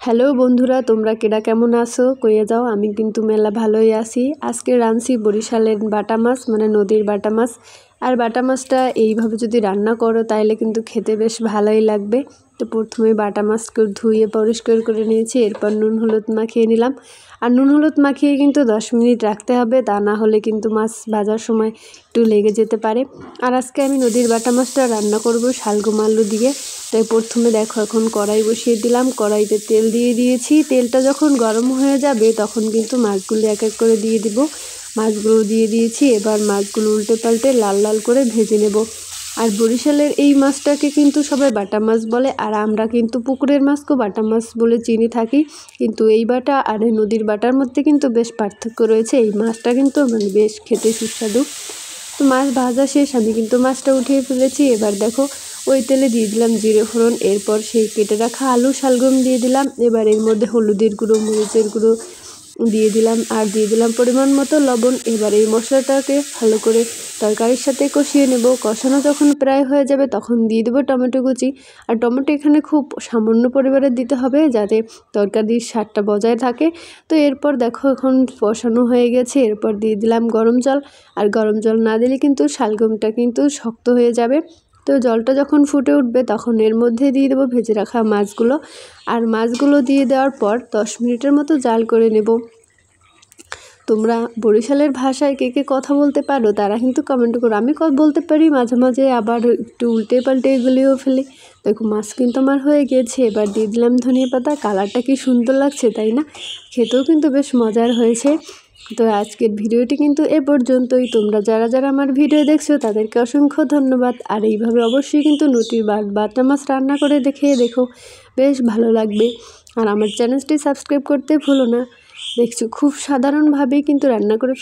Hello বন্ধুরা, তোমরা কেডা কেমন আছো? কইয়ে যাও, আমি কিন্তু মেলা ভালোই আছি। আজকে রাঁধছি বরিশালের বাটা মাছ, মানে নদীর বাটা মাছ। আর বাটা মাছটা এইভাবে যদি রান্না করো তাহলে কিন্তু খেতে বেশ ভালোই লাগবে। তো প্রথমে বাটা মাছকে ধুয়ে পরিষ্কার করে নিয়েছি, এরপর নুন হলুদ মাখিয়ে নিলাম। আর নুন হলুদ মাখিয়ে কিন্তু 10 মিনিট রাখতে হবে, তা না হলে কিন্তু মাছ ভাজার সময় একটু লেগে যেতে পারে। আর আজকে আমি নদীর বাটা মাছটা রান্না করব শালগম আলু দিয়ে। তাই প্রথমে দেখো এখন কড়াই বসিয়ে দিলাম, কড়াইতে তেল দিয়ে দিয়েছি। তেলটা যখন গরম হয়ে যাবে তখন কিন্তু মাছগুলো এক এক করে দিয়ে দিব। মাছগুলো দিয়ে দিয়েছি, এবার মাছগুলো উল্টে পাল্টে লাল লাল করে ভেজে নেব। আর বরিশালের এই মাছটাকে কিন্তু সবাই বাটা মাছ বলে, আর আমরা কিন্তু পুকুরের মাছকেও বাটা মাছ বলে চিনি থাকি। কিন্তু এই বাটা আর এই নদীর বাটার মধ্যে কিন্তু বেশ পার্থক্য রয়েছে। এই মাছটা কিন্তু মানে বেশ খেতে সুস্বাদু। তো মাছ ভাজা শেষ, আমি কিন্তু মাছটা উঠিয়ে ফেলেছি। এবার দেখো ওই তেলে দিয়ে দিলাম জিরে ফোড়ন, এরপর সেই কেটে রাখা আলু শালগম দিয়ে দিলাম। এবার এর মধ্যে হলুদের গুঁড়ো, মরিচের গুঁড়ো দিয়ে দিলাম, আর দিয়ে দিলাম পরিমাণ মতো লবণ। এবার এই মশলাটাকে ভালো করে তরকারির সাথে কষিয়ে নেব। কষানো যখন প্রায় হয়ে যাবে তখন দিয়ে দেবো টমেটো কুচি। আর টমেটো এখানে খুব সামান্য পরিমাণে দিতে হবে যাতে তরকারির স্বাদটা বজায় থাকে। তো এরপর দেখো এখন কষানো হয়ে গেছে, এরপর দিয়ে দিলাম গরম জল। আর গরম জল না দিলে কিন্তু শালগমটা কিন্তু শক্ত হয়ে যাবে। তো জলটা যখন ফুটে উঠবে তখন এর মধ্যে দিয়ে দেবো ভেজে রাখা মাছগুলো। আর মাছগুলো দিয়ে দেওয়ার পর 10 মিনিটের মতো জাল করে নেব। তোমরা বরিশালের ভাষায় কে কে কথা বলতে পারো তারা কিন্তু কমেন্ট করো। আমি বলতে পারি মাঝে মাঝে, আবার একটু উল্টে পাল্টে এগুলিও ফেলি। দেখো মাছ কিন্তু আমার হয়ে গিয়েছে, এবার দিয়ে দিলাম ধনিয়া পাতা। কালারটা কি সুন্দর লাগছে তাই না? খেতেও কিন্তু বেশ মজার হয়েছে। তো আজকের ভিডিওটি কিন্তু এ পর্যন্তই। তোমরা যারা যারা আমার ভিডিও দেখছো তাদেরকে অসংখ্য ধন্যবাদ। আর এইভাবে অবশ্যই কিন্তু নদীর বাটা মাছ রান্না করে দেখো, বেশ ভালো লাগবে। আর আমার চ্যানেলটি সাবস্ক্রাইব করতে ভুলো না। দেখছো খুব সাধারণভাবেই কিন্তু রান্না করে